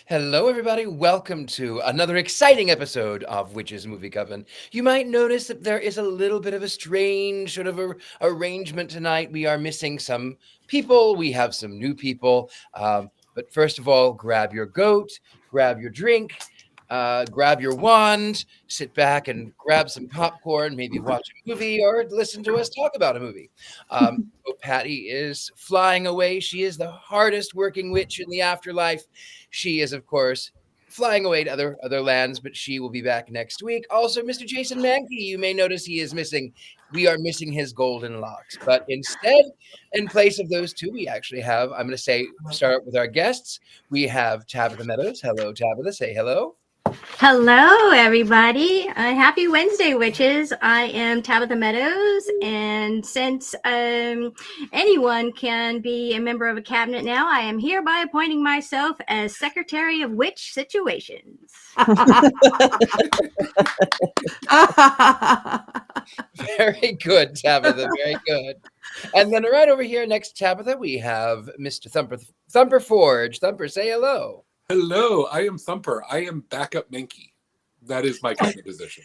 Hello, everybody. Welcome to another exciting episode of Witches Movie Coven. You might notice that there is a little bit of a strange sort of arrangement tonight. We are missing some people. We have some new people. But first of all, grab your goat, grab your drink, grab your wand, sit back and grab some popcorn, maybe watch a movie or listen to us talk about a movie. Patti is flying away. She is the hardest working witch in the afterlife. She is, of course, flying away to other lands, but she will be back next week. Also, Mr. Jason Mankey, you may notice he is missing. We are missing his golden locks. But instead, in place of those two, we actually have, I'm going to start with our guests. We have Tabitha Meadows. Hello, Tabitha. Say hello. Hello, everybody. Happy Wednesday, witches. I am Tabitha Meadows, and since anyone can be a member of a cabinet now, I am hereby appointing myself as Secretary of Witch Situations. Very good, Tabitha. Very good. And then right over here next to Tabitha, we have Mr. Thumper Forge. Thumper, say hello. Hello, I am Thumper. I am backup Mankey. That is my kind of position.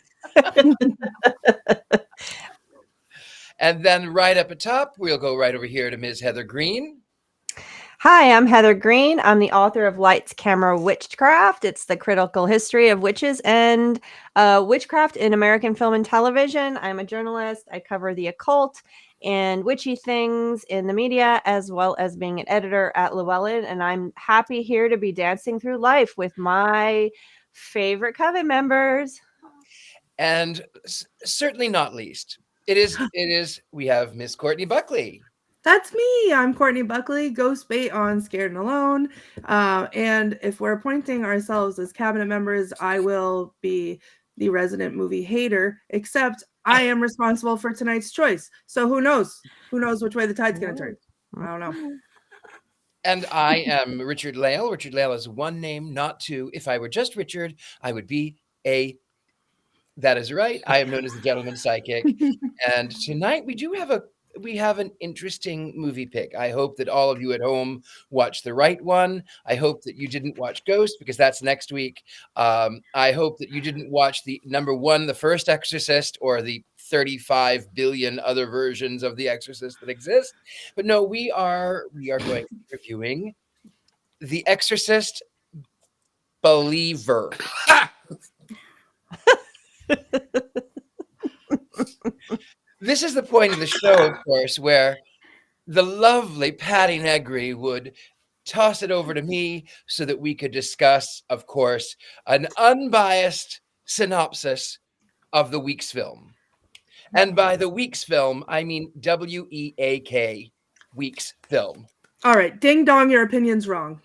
And then right up at top, we'll go right over here to Ms. Heather Greene. Hi, I'm Heather Greene. I'm the author of Lights, Camera, Witchcraft. It's the critical history of witches and witchcraft in American film and television. I'm a journalist. I cover the occult and witchy things in the media, as well as being an editor at Llewellyn. And I'm happy here to be dancing through life with my favorite coven members. And certainly not least, we have Miss Courtney Buckley. That's me. I'm Courtney Buckley, ghost bait on Scared and Alone. And if we're appointing ourselves as cabinet members, I will be the resident movie hater, except I am responsible for tonight's choice. So who knows? Who knows which way the tide's going to turn? I don't know. And I am Richard-Lael. Richard-Lael is one name, not two. If I were just Richard, I would be a... That is right. I am known as the Gentleman Psychic. And tonight we have an interesting movie pick. I hope that all of you at home watch the right one. I hope that you didn't watch Ghost, because that's next week. I hope that you didn't watch the number one, the first Exorcist, or the 35 billion other versions of the Exorcist that exist. But no, we are going to be reviewing The Exorcist Believer. This is the point of the show, of course, where the lovely Patti Negri would toss it over to me so that we could discuss, of course, an unbiased synopsis of the week's film. And by the week's film, I mean WEAK, week's film. All right, ding dong, your opinion's wrong.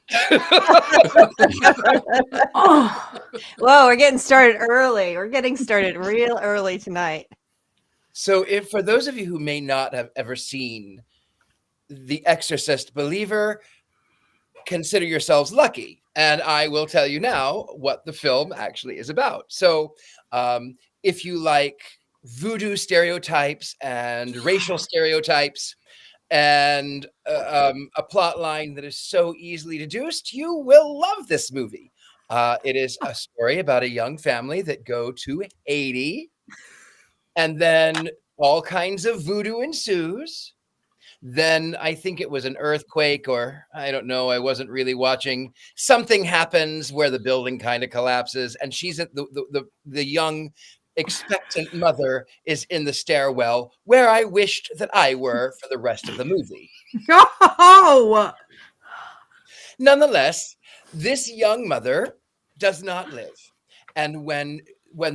Oh, whoa, we're getting started early. We're getting started real early tonight. So if for those of you who may not have ever seen The Exorcist Believer, consider yourselves lucky. And I will tell you now what the film actually is about. So if you like voodoo stereotypes and racial stereotypes and a plot line that is so easily deduced, you will love this movie. It is a story about a young family that go to Haiti. And then all kinds of voodoo ensues. Then I think it was an earthquake, or I don't know. I wasn't really watching. Something happens where the building kind of collapses, and she's at the young expectant mother is in the stairwell where I wished that I were for the rest of the movie. Oh! Nonetheless, this young mother does not live. And when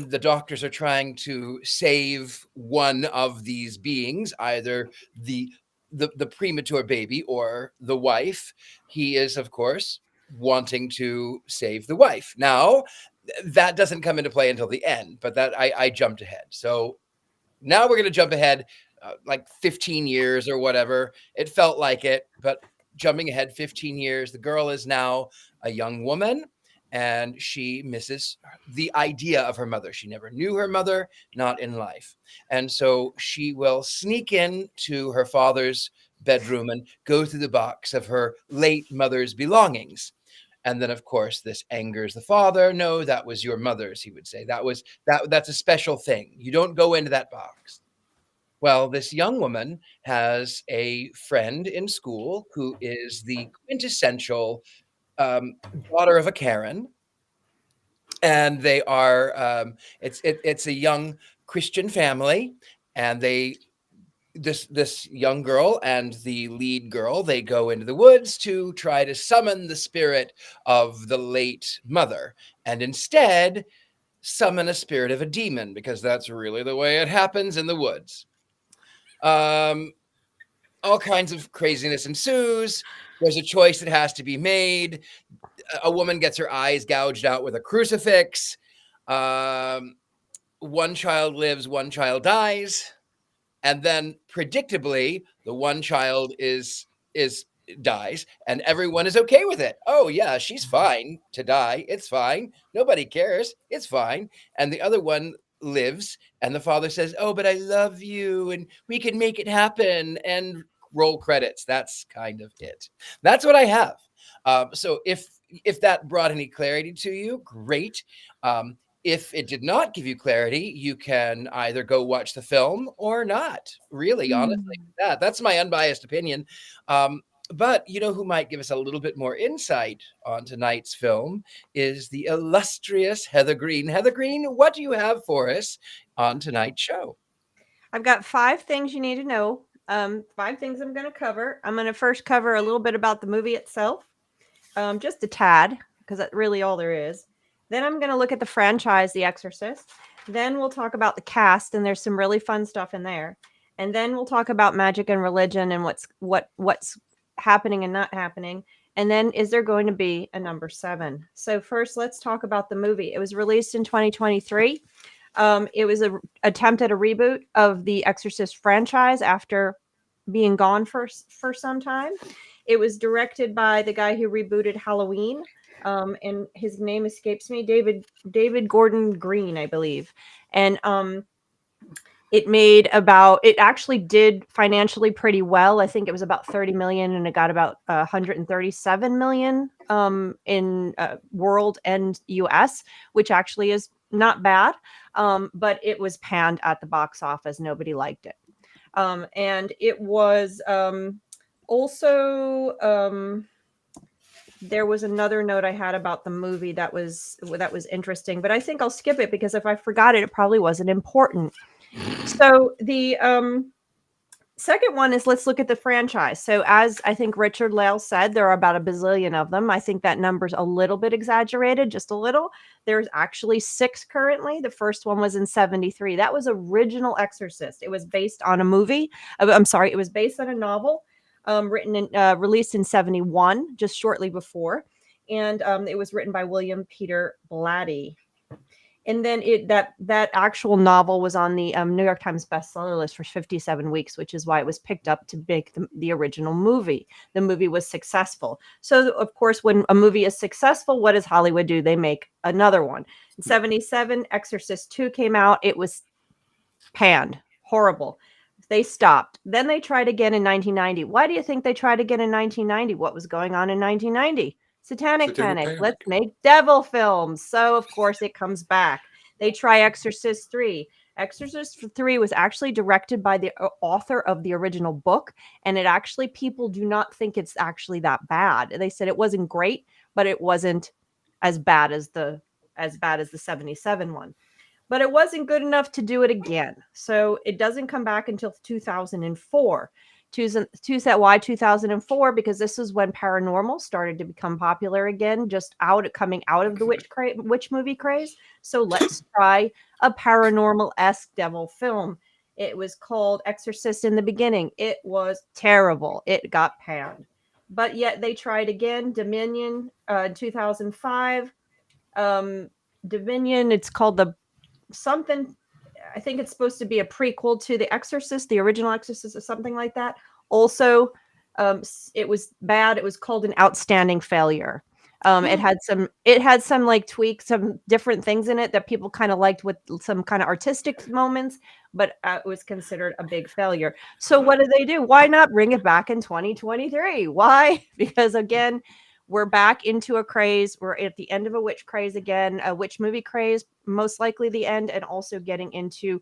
the doctors are trying to save one of these beings, either the premature baby or the wife, he is, of course, wanting to save the wife. Now, that doesn't come into play until the end, but that I jumped ahead. So now we're going to jump ahead like 15 years or whatever. It felt like it, but jumping ahead 15 years, the girl is now a young woman. And she misses the idea of her mother. She never knew her mother, not in life. And so she will sneak in to her father's bedroom and go through the box of her late mother's belongings. And then, of course, this angers the father. No, that was your mother's, he would say. That's a special thing. You don't go into that box. Well, this young woman has a friend in school who is the quintessential daughter of a Karen. And they are, it's a young Christian family. And this young girl and the lead girl, they go into the woods to try to summon the spirit of the late mother, and instead summon a spirit of a demon, because that's really the way it happens in the woods. All kinds of craziness ensues. There's a choice that has to be made. A woman gets her eyes gouged out with a crucifix. One child lives, one child dies. And then predictably, the one child dies, and everyone is okay with it. Oh yeah, she's fine to die. It's fine. Nobody cares. It's fine. And the other one lives, and the father says, "Oh, but I love you, and we can make it happen." And roll credits. That's kind of it. That's what I have. So if that brought any clarity to you, great. If it did not give you clarity, you can either go watch the film or not. Really, honestly, that's my unbiased opinion. But you know who might give us a little bit more insight on tonight's film is the illustrious Heather Greene. Heather Greene, what do you have for us on tonight's show? I've got 5 things you need to know. 5 things I'm going to cover. I'm going to first cover a little bit about the movie itself, just a tad, because that's really all there is. Then I'm going to look at the franchise, The Exorcist. Then we'll talk about the cast, and there's some really fun stuff in there. And then we'll talk about magic and religion and what's happening and not happening. And then is there going to be a number 7? So first, let's talk about the movie. It was released in 2023. It was an attempt at a reboot of the Exorcist franchise after being gone for some time. It was directed by the guy who rebooted Halloween. And his name escapes me, David Gordon Greene, I believe. And it actually did financially pretty well. I think it was about 30 million, and it got about 137 million in world and US, which actually is not bad. But it was panned at the box office. Nobody liked it. And it was also there was another note I had about the movie that was interesting, but I think I'll skip it because if I forgot it, it probably wasn't important. So the second one is, let's look at the franchise. So as I think Richard-Lael said, there are about a bazillion of them. I think that number's a little bit exaggerated, just a little. There's actually 6 currently. The first one was in 1973. That was original Exorcist. It was based on a movie. It was based on a novel. Released in 1971, just shortly before. And it was written by William Peter Blatty. And then that actual novel was on the New York Times bestseller list for 57 weeks, which is why it was picked up to make the original movie. The movie was successful. So, of course, when a movie is successful, what does Hollywood do? They make another one. In 1977, Exorcist 2 came out. It was panned. Horrible. They stopped. Then they tried again in 1990. Why do you think they tried again in 1990? What was going on in 1990? Satanic Panic. Let's make devil films. So, of course, it comes back. They try Exorcist 3. Exorcist 3 was actually directed by the author of the original book. And people do not think it's actually that bad. They said it wasn't great, but it wasn't as bad as the 77 one. But it wasn't good enough to do it again. So it doesn't come back until 2004. Why 2004? Because this is when paranormal started to become popular again, coming out of the witch movie craze. So let's try a paranormal-esque devil film. It was called Exorcist in the beginning. It was terrible. It got panned. But yet they tried again. Dominion, 2005. Dominion, it's called something, I think it's supposed to be a prequel to The Exorcist, the original Exorcist, or something like that. Also, it was bad. It was called An Outstanding Failure. It had some like tweaks, some different things in it that people kind of liked with some kind of artistic moments, but it was considered a big failure. So what do? Why not bring it back in 2023? Why? Because again, we're back into a craze. We're at the end of a witch craze again, a witch movie craze, most likely the end, and also getting into,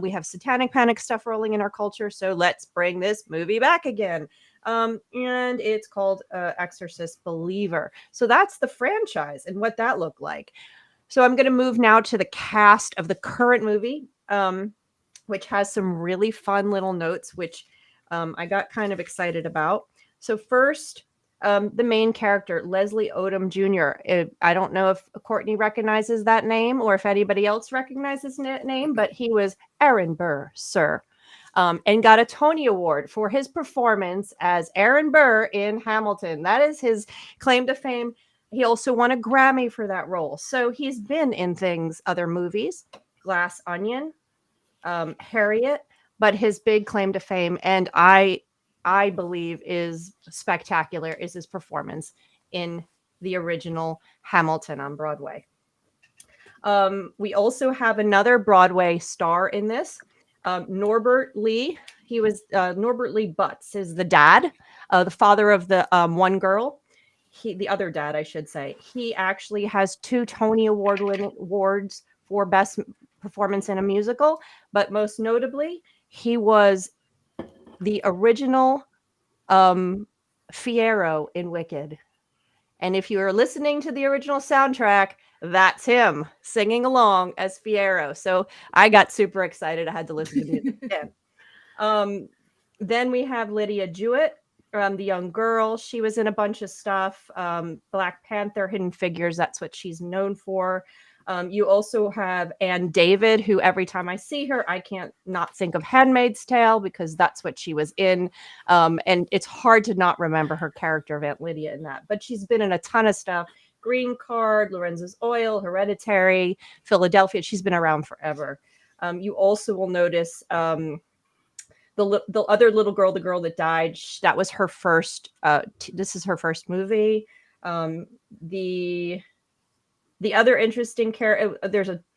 we have satanic panic stuff rolling in our culture. So let's bring this movie back again. And it's called Exorcist Believer. So that's the franchise and what that looked like. So I'm going to move now to the cast of the current movie, which has some really fun little notes, which I got kind of excited about. So first, the main character, Leslie Odom Jr. I don't know if Courtney recognizes that name or if anybody else recognizes that name, but he was Aaron Burr, sir, and got a Tony Award for his performance as Aaron Burr in Hamilton. That is his claim to fame. He also won a Grammy for that role. So he's been in other movies, Glass Onion, Harriet, but his big claim to fame, and I believe is spectacular, is his performance in the original Hamilton on Broadway. We also have another Broadway star in this, Norbert Lee. He was Norbert Lee Butz is the dad, the father of the one girl. The other dad, I should say. He actually has 2 Tony Award-winning awards for Best Performance in a Musical, but most notably, he was the original Fiyero in Wicked. And if you are listening to the original soundtrack, that's him singing along as Fiyero. So I got super excited. I had to listen to it again. Then we have Lydia Jewett, the young girl. She was in a bunch of stuff. Black Panther, Hidden Figures. That's what she's known for. You also have Anne David, who every time I see her, I can't not think of Handmaid's Tale because that's what she was in. And it's hard to not remember her character of Aunt Lydia in that. But she's been in a ton of stuff. Green Card, Lorenzo's Oil, Hereditary, Philadelphia. She's been around forever. You also will notice the other little girl, the girl that died, that was her first, this is her first movie. The other interesting character,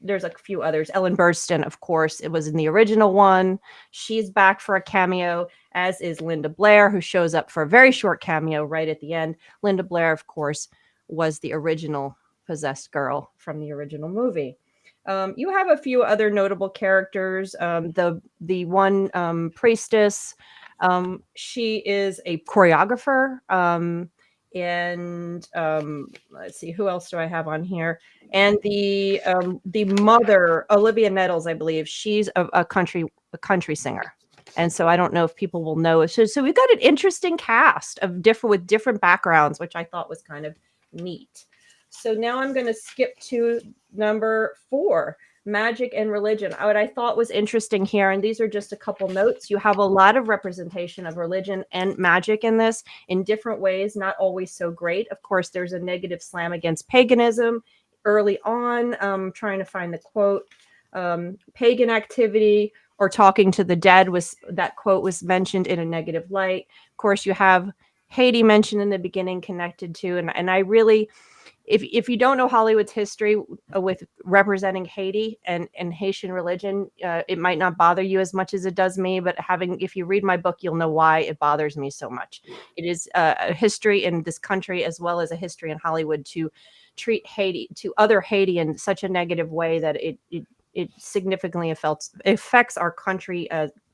there's a few others. Ellen Burstyn, of course, it was in the original one. She's back for a cameo, as is Linda Blair, who shows up for a very short cameo right at the end. Linda Blair, of course, was the original possessed girl from the original movie. You have a few other notable characters. The one priestess, she is a choreographer. And let's see, who else do I have on here? And the mother, Olivia Nettles, I believe, she's a country singer. And so I don't know if people will know. So we've got an interesting cast of different backgrounds, which I thought was kind of neat. So now I'm going to skip to number 4, magic and religion. What I thought was interesting here, and these are just a couple notes, you have a lot of representation of religion and magic in this in different ways, not always so great. Of course, there's a negative slam against paganism early on. Trying to find the quote. Pagan activity or talking to the dead, that quote was mentioned in a negative light. Of course, you have Haiti mentioned in the beginning, connected to, and I really, if you don't know Hollywood's history with representing Haiti and Haitian religion, it might not bother you as much as it does me. But if you read my book, you'll know why it bothers me so much. It is a history in this country as well as a history in Hollywood to treat other Haiti in such a negative way that it significantly affects our country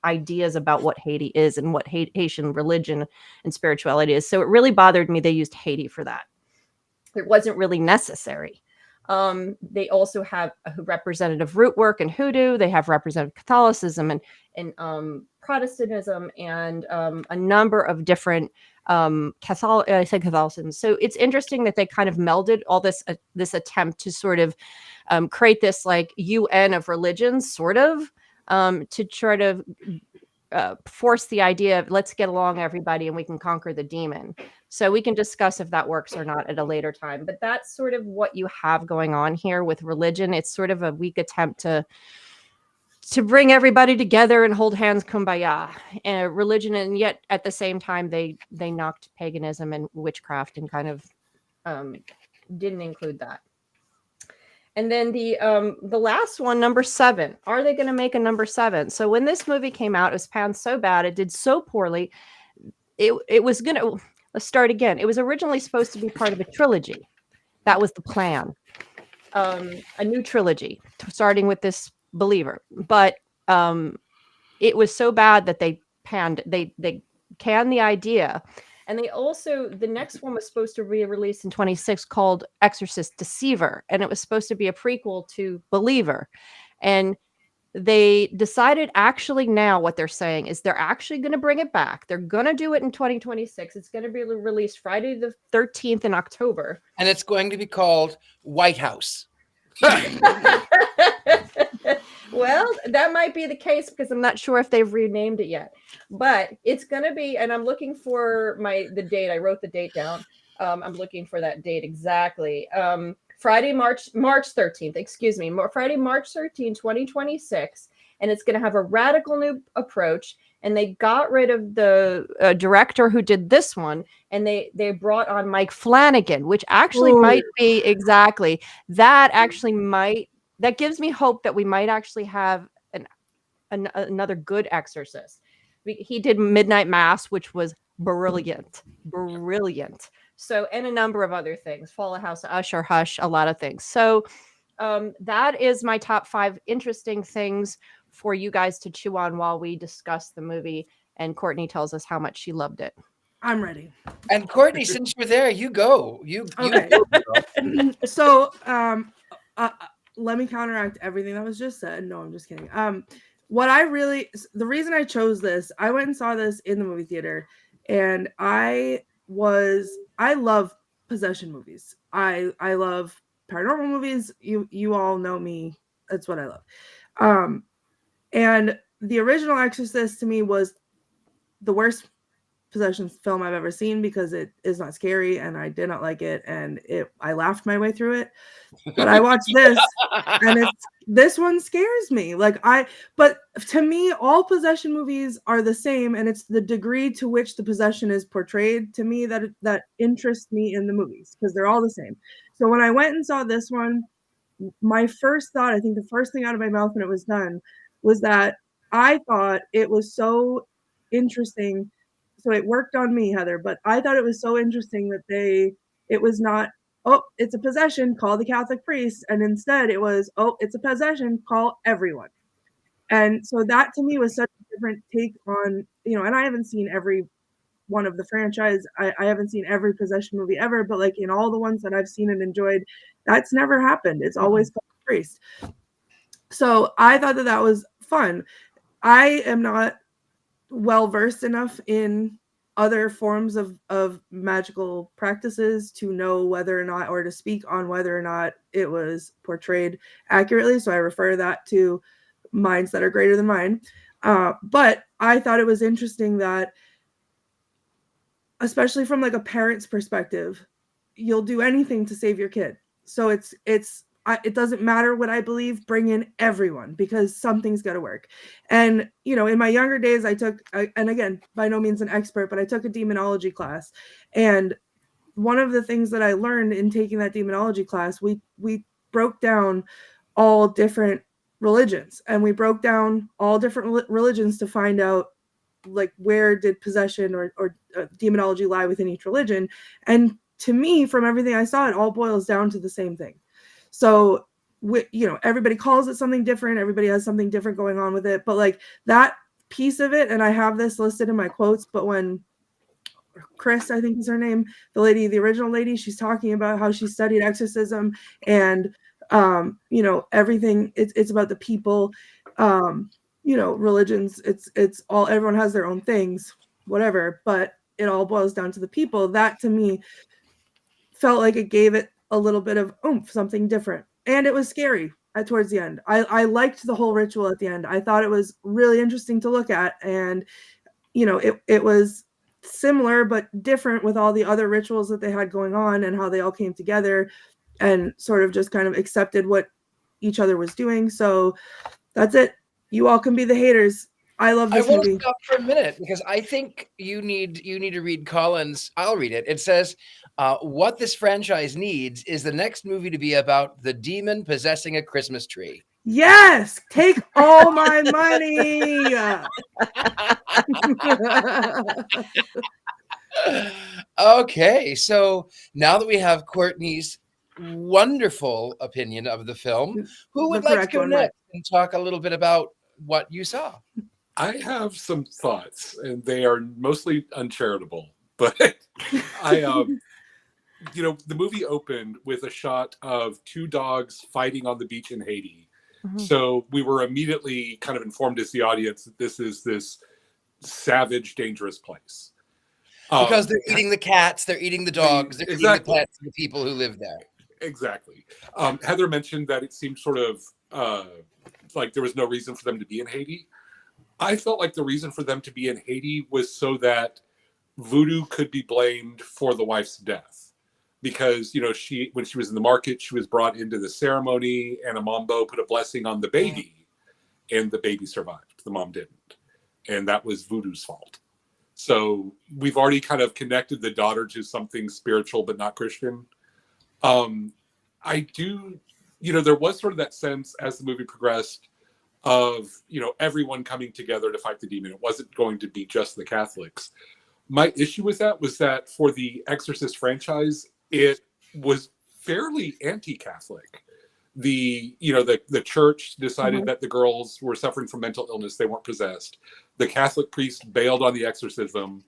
ideas about what Haiti is and what Haitian religion and spirituality is. So it really bothered me they used Haiti for that. It wasn't really necessary. They also have a representative root work and hoodoo. They have representative Catholicism and Protestantism and a number of different Catholicism. So it's interesting that they kind of melded all this attempt to sort of create this like UN of religions, sort of, to try to force the idea of let's get along, everybody, and we can conquer the demon. So we can discuss if that works or not at a later time. But that's sort of what you have going on here with religion. It's sort of a weak attempt to bring everybody together and hold hands, kumbaya, and religion. And yet at the same time, they knocked paganism and witchcraft and kind of didn't include that. And then the last one, number 7. Are they going to make a number 7? So when this movie came out, it was panned so bad, it did so poorly. It was going to, let's start again. It was originally supposed to be part of a trilogy. That was the plan. A new trilogy, starting with this Believer. But it was so bad that they canned the idea. And they also, the next one was supposed to be released in 26 called Exorcist Deceiver. And it was supposed to be a prequel to Believer. And they decided actually now what they're saying is they're actually going to bring it back. They're going to do it in 2026. It's going to be released Friday the 13th in October. And it's going to be called White House. Well, that might be the case because I'm not sure if they've renamed it yet. But it's going to be, and I'm looking for the date. I wrote the date down. I'm looking for that date exactly. Friday, March 13th, excuse me, Friday, March 13th, 2026. And it's going to have a radical new approach. And they got rid of the director who did this one. And they brought on Mike Flanagan, which actually might be exactly that that gives me hope that we might actually have another good Exorcist. He did Midnight Mass, which was brilliant. So, and a number of other things, Fall of House, Usher, Hush, a lot of things. So that is my top 5 interesting things for you guys to chew on while we discuss the movie. And Courtney tells us how much she loved it. I'm ready. And Courtney, since you're there, you go. Okay. So, let me counteract everything that was just said. No, I'm just kidding. The reason I chose this, I went and saw this in the movie theater, and I love possession movies. I love paranormal movies. You all know me. That's what I love. And the original Exorcist to me was the worst possession film I've ever seen because it is not scary and I did not like it, and I laughed my way through it. But I watched this and this one scares me. But to me, all possession movies are the same, and it's the degree to which the possession is portrayed to me that interests me in the movies, because they're all the same. So when I went and saw this one, my first thought, I think the first thing out of my mouth when it was done, was that I thought it was so interesting. So it worked on me, Heather, but I thought it was so interesting that it was not, oh, it's a possession, call the Catholic priest. And instead it was, oh, it's a possession, call everyone. And so that to me was such a different take on, and I haven't seen every one of the franchise. I haven't seen every possession movie ever, but like in all the ones that I've seen and enjoyed, that's never happened. It's always called the priest. So I thought that was fun. I am not well-versed enough in other forms of magical practices to know whether or not, or to speak on whether or not it was portrayed accurately. So I refer that to minds that are greater than mine. But I thought it was interesting that, especially from like a parent's perspective, you'll do anything to save your kid. So it doesn't matter what I believe, bring in everyone, because something's got to work. And, in my younger days, and again, by no means an expert, but I took a demonology class. And one of the things that I learned in taking that demonology class, we broke down all different religions, and we broke down all different religions to find out, like, where did possession or demonology lie within each religion. And to me, from everything I saw, it all boils down to the same thing. So, everybody calls it something different. Everybody has something different going on with it. But like that piece of it, and I have this listed in my quotes, but when Chris, I think is her name, the original lady, she's talking about how she studied exorcism and, everything, it's about the people, religions, it's all, everyone has their own things, whatever, but it all boils down to the people. That to me felt like it gave it a little bit of oomph, something different. And it was scary towards the end. I liked the whole ritual at the end. I thought it was really interesting to look at. And, it was similar but different with all the other rituals that they had going on and how they all came together and sort of just kind of accepted what each other was doing. So that's it. You all can be the haters. I love this movie. I will stop for a minute because I think you need to read Colin's. I'll read it. It says, what this franchise needs is the next movie to be about the demon possessing a Christmas tree. Yes, take all my money. Okay, so now that we have Courtney's wonderful opinion of the film, who would The like to correct go one, right? next and talk a little bit about what you saw? I have some thoughts, and they are mostly uncharitable. But the movie opened with a shot of two dogs fighting on the beach in Haiti. Mhm. So we were immediately kind of informed as the audience that this is this savage, dangerous place. Because they're eating the cats, they're eating the dogs, they're eating the Exactly. pets, and the people who live there. Exactly. Heather mentioned that it seemed sort of like there was no reason for them to be in Haiti. I felt like the reason for them to be in Haiti was so that voodoo could be blamed for the wife's death. Because, when she was in the market, she was brought into the ceremony, and a mambo put a blessing on the baby, and the baby survived. The mom didn't. And that was voodoo's fault. So we've already kind of connected the daughter to something spiritual but not Christian. I do, there was sort of that sense as the movie progressed of, everyone coming together to fight the demon. It wasn't going to be just the Catholics. My issue with that was that for the Exorcist franchise, it was fairly anti-Catholic. The church decided that the girls were suffering from mental illness. They weren't possessed. The Catholic priest bailed on the exorcism.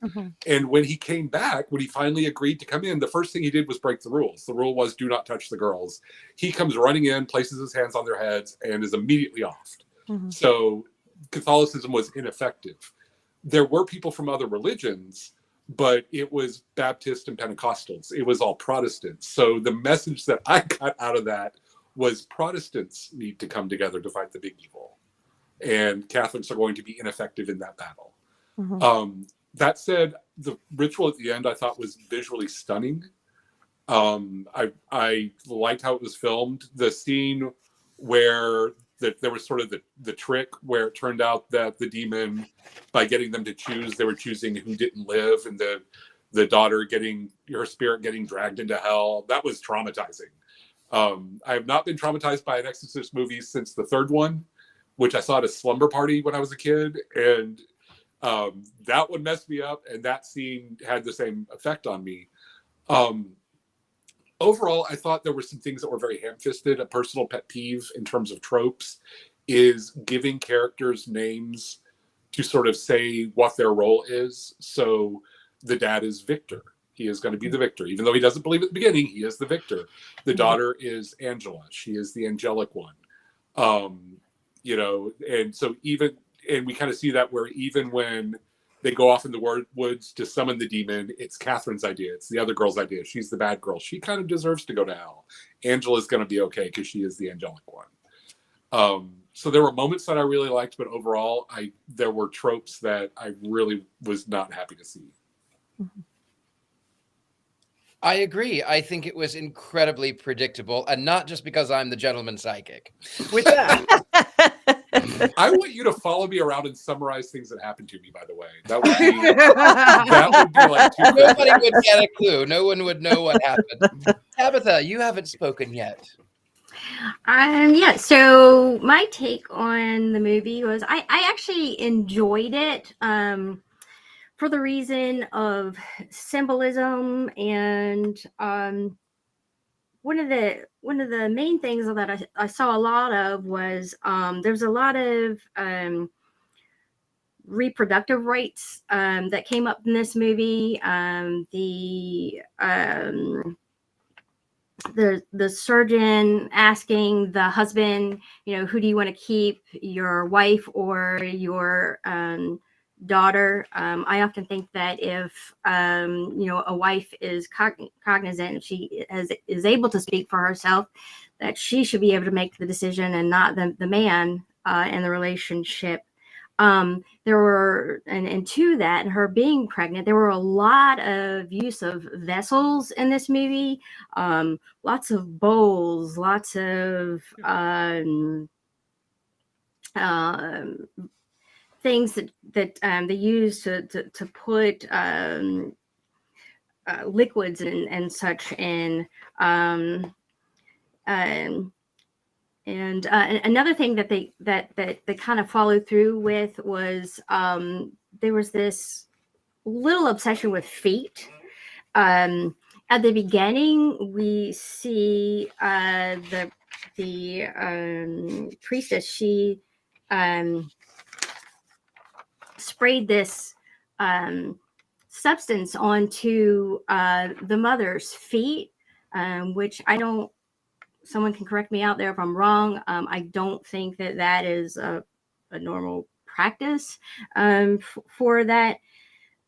And when he came back, when he finally agreed to come in, the first thing he did was break the rules. The rule was do not touch the girls. He comes running in, places his hands on their heads, and is immediately offed. So Catholicism was ineffective. There were people from other religions, but it was Baptist and Pentecostals. It was all Protestants. So the message that I got out of that was Protestants need to come together to fight the big evil. And Catholics are going to be ineffective in that battle. That said, the ritual at the end I thought was visually stunning. I liked how it was filmed. The scene where there was sort of the trick where it turned out that the demon, by getting them to choose, they were choosing who didn't live, and the daughter her spirit getting dragged into hell. That was traumatizing. I have not been traumatized by an Exorcist movie since the third one, which I saw at a slumber party when I was a kid. And that one messed me up, and that scene had the same effect on me. Overall, I thought there were some things that were very ham-fisted. A personal pet peeve in terms of tropes is giving characters names to sort of say what their role is. So the dad is Victor. He is going to be the victor. Even though he doesn't believe at the beginning, he is the victor. The daughter is Angela. She is the angelic one. And so and we kind of see that where even when they go off in the woods to summon the demon, it's Catherine's idea. It's the other girl's idea. She's the bad girl. She kind of deserves to go to hell. Angela's going to be okay because she is the angelic one. So there were moments that I really liked, but overall, there were tropes that I really was not happy to see. I agree. I think it was incredibly predictable, and not just because I'm the gentleman psychic. With that, I want you to follow me around and summarize things that happened to me, by the way. That would be like too nobody would get a clue. No one would know what happened. Tabitha, you haven't spoken yet. So my take on the movie was I actually enjoyed it for the reason of symbolism, and one of the main things that I saw a lot of was there's a lot of reproductive rights that came up in this movie. The surgeon asking the husband, who do you want to keep, your wife or your daughter? I often think that if a wife is cognizant and she is able to speak for herself, that she should be able to make the decision and not the man in the relationship. There were, and to that, and her being pregnant, there were a lot of use of vessels in this movie. Lots of bowls, lots of things that they use to put liquids and such in. And another thing that they kind of followed through with was there was this little obsession with feet. At the beginning, we see the priestess. She sprayed this substance onto the mother's feet, which I don't. Someone can correct me out there if I'm wrong. I don't think that is a normal practice for that.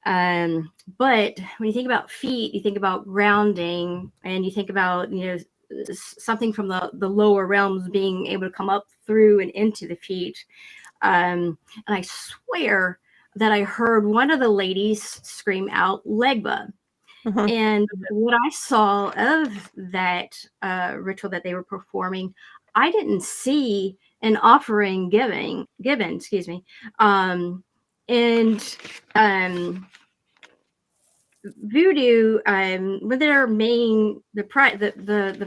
But when you think about feet, you think about grounding, and you think about, something from the lower realms being able to come up through and into the feet. And I swear that I heard one of the ladies scream out Legba. Mhm. And what I saw of that ritual that they were performing, I didn't see an offering given, excuse me. And voodoo, with their main, the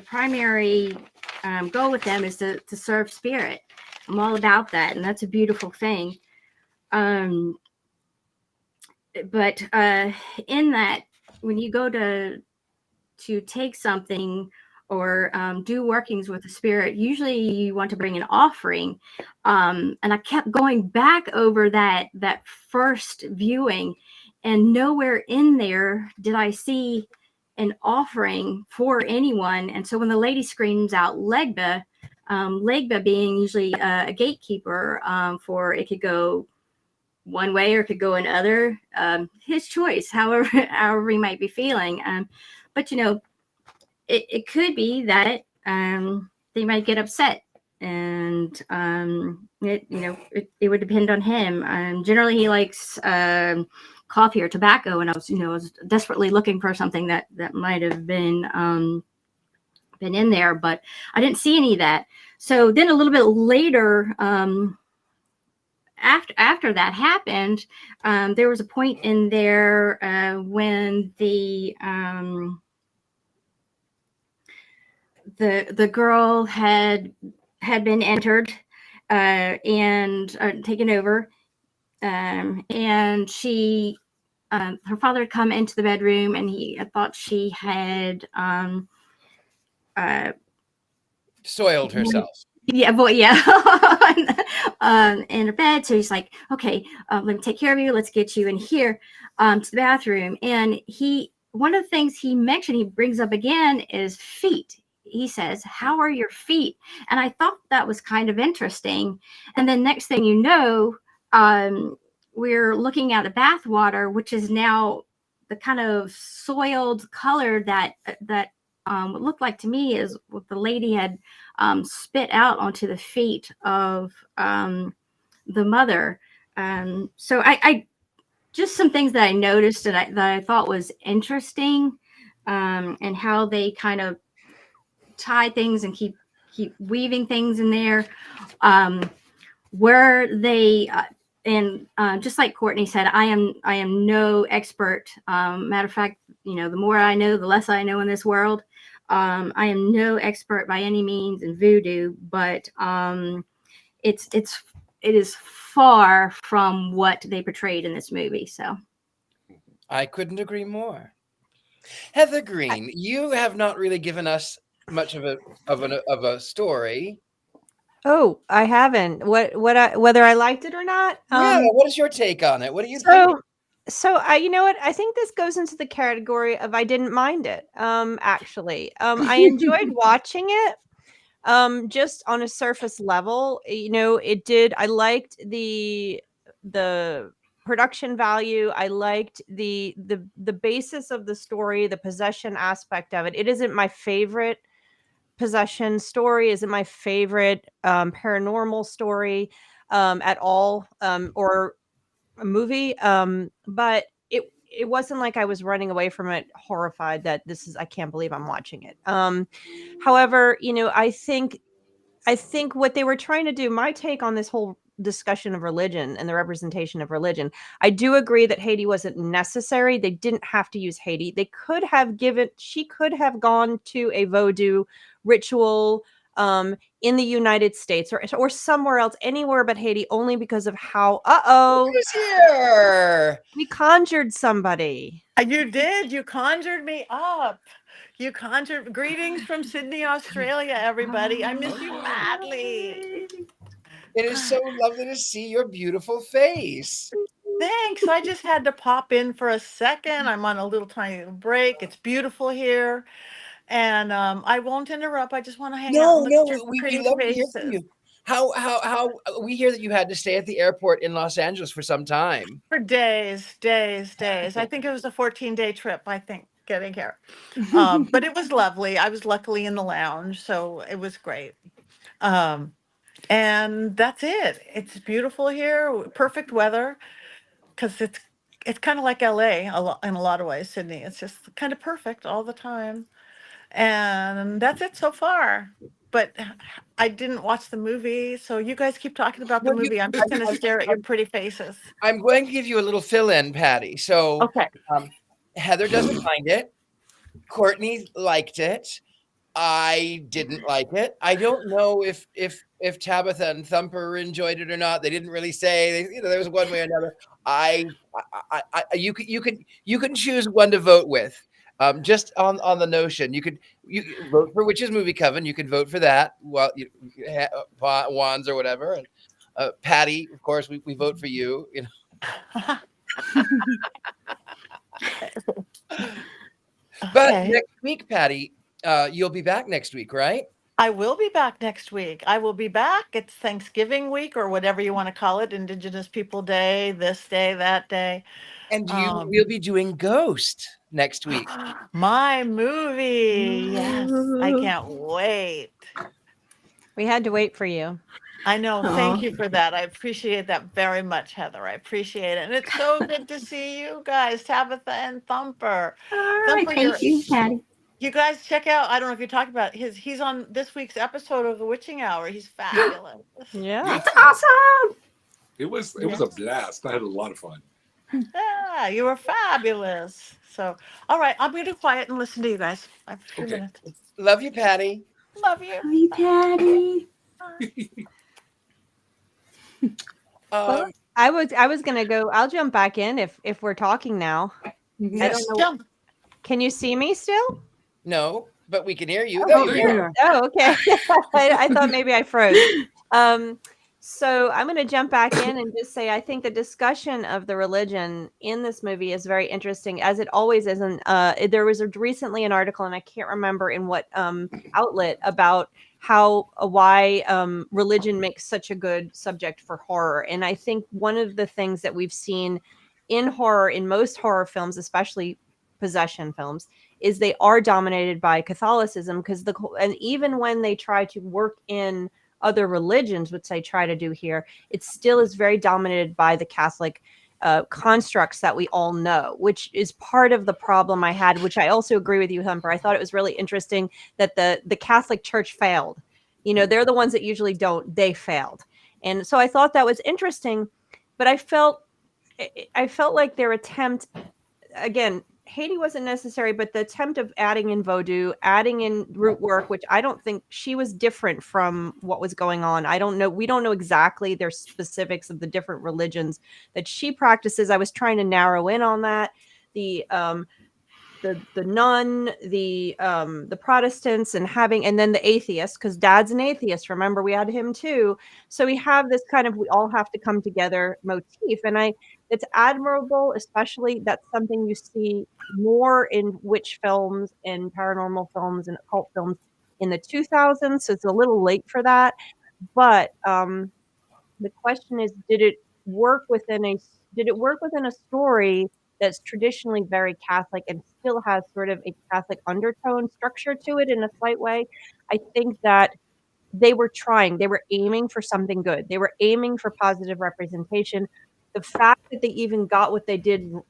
primary goal with them is to serve spirit. I'm all about that, and that's a beautiful thing. But in that, when you go to take something or do workings with the spirit, usually you want to bring an offering. And I kept going back over that first viewing, and nowhere in there did I see an offering for anyone. And so when the lady screams out Legba, Legba being usually a gatekeeper, for it could go one way or it could go another, his choice, however he might be feeling. But it could be that they might get upset, and it would depend on him. Generally, he likes coffee or tobacco, and I was desperately looking for something that might have been in there, but I didn't see any of that. So then a little bit later, after that happened, there was a point in there when the girl had been entered and taken over, and she her father had come into the bedroom, and he thought she had Soiled herself. in her bed. So he's like, okay, let me take care of you. Let's get you in here to the bathroom. And one of the things he mentioned, he brings up again, is feet. He says, how are your feet? And I thought that was kind of interesting. And then next thing you know, we're looking at the bath water, which is now the kind of soiled color that what looked like to me is what the lady had spit out onto the feet of the mother. So I just some things that I noticed that I thought was interesting, and how they kind of tie things and keep weaving things in there, where they and just like Courtney said, I am no expert. Matter of fact, the more I know, the less I know in this world. I am no expert by any means in voodoo, but it is far from what they portrayed in this movie. So I couldn't agree more. Heather Greene, you have not really given us much of a story. Oh, I haven't. Whether I liked it or not? Yeah, what is your take on it? What do you think? So you know what? I think this goes into the category of I didn't mind it. Actually, I enjoyed watching it. Just on a surface level, it did. I liked the production value. I liked the basis of the story, the possession aspect of it. It isn't my favorite possession story, isn't my favorite paranormal story at all, or a movie, but it wasn't like I was running away from it horrified that I can't believe I'm watching it. However, I think what they were trying to do, my take on this whole discussion of religion and the representation of religion, I do agree that Haiti wasn't necessary. They didn't have to use Haiti. She could have gone to a voodoo ritual in the United States or somewhere else, anywhere but Haiti, only because of how Who's here? we conjured somebody. You did. You conjured me up. You conjured. Greetings from Sydney, Australia, everybody. I miss you madly. It is so lovely to see your beautiful face. Thanks. I just had to pop in for a second. I'm on a little tiny break. It's beautiful here. And I won't interrupt. I just want to hang out and look at your we pretty love to hear from faces. you. How we hear that you had to stay at the airport in Los Angeles for some time. For days. I think it was a 14-day trip, I think, getting here. But it was lovely. I was luckily in the lounge, so it was great. And that's it. It's beautiful here. Perfect weather, because it's kind of like LA in a lot of ways, Sydney. It's just kind of perfect all the time. And that's it so far. But I didn't watch the movie, so you guys keep talking about the Well, movie. I'm just going to stare at your pretty faces. I'm going to give you a little fill-in, Patti. So Okay. Heather doesn't mind it. Courtney liked it. I didn't like it. I don't know if Tabitha and Thumper enjoyed it or not. They didn't really say. There was one way or another. You can choose one to vote with. Just on the notion, you vote for Witches Movie Coven. You can vote for that. Well, wands or whatever. And Patti, of course, we vote for you. But Okay. next week, Patti, you'll be back next week, right? I will be back next week. I will be back. It's Thanksgiving week, or whatever you want to call it, Indigenous People Day, this day, that day. And we'll be doing Ghost next week. My movie. Yes. I can't wait. We had to wait for you. I know. Thank you for that. I appreciate that very much, Heather. I appreciate it. And it's so good to see you guys, Tabitha and Thumper. All right, Thumper, thank you, Patti. You guys check out, I don't know if you talked about he's on this week's episode of The Witching Hour. He's fabulous. Yeah. That's awesome. It was a blast. I had a lot of fun. Yeah, you were fabulous. So, all right, I'm going to be quiet and listen to you guys. I have a few Okay. minutes. Love you, Patti. Love you. Hi, Patti. I was gonna go. I'll jump back in if we're talking now. Yes, don't know. jump. Can you see me still? No, but we can hear you. Oh, There you there you are. are. Oh, okay. I thought maybe I froze. So I'm going to jump back in and just say I think the discussion of the religion in this movie is very interesting, as it always is. And there was recently an article, and I can't remember in what outlet, about why religion makes such a good subject for horror. And I think one of the things that we've seen in horror, in most horror films, especially possession films, is they are dominated by Catholicism, and even when they try to work in other religions, which they try to do here, it still is very dominated by the Catholic constructs that we all know, which is part of the problem I had, which I also agree with you, Thumper. I thought it was really interesting that the Catholic Church failed. They're the ones that usually don't. They failed. And so I thought that was interesting, but I felt like their attempt, again, Haiti wasn't necessary, but the attempt of adding in voodoo, adding in root work, which I don't think she was different from what was going on. I don't know. We don't know exactly their specifics of the different religions that she practices. I was trying to narrow in on that. The nun, the Protestants, and then the atheists, because Dad's an atheist. Remember, we had him too. So we have this kind of, we all have to come together motif. And it's admirable, especially that's something you see more in witch films and paranormal films and occult films in the 2000s. So it's a little late for that. But the question is, did it work within a story that's traditionally very Catholic and still has sort of a Catholic undertone structure to it in a slight way? I think that they were aiming for something good. They were aiming for positive representation. The fact that they even got what they did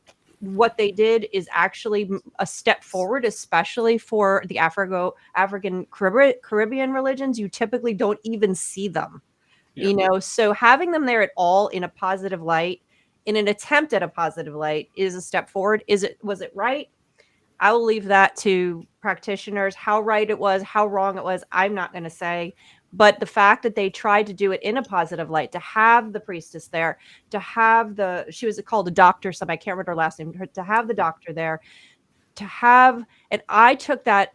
is actually a step forward, especially for the African Caribbean religions. You typically don't even see them, so having them there at all in a positive light, in an attempt at a positive light, is a step forward. Was it right? I will leave that to practitioners. How right it was, how wrong it was, I'm not going to say. But the fact that they tried to do it in a positive light, to have the priestess there, to have she was called a doctor, I can't remember her last name, to have the doctor there, and I took that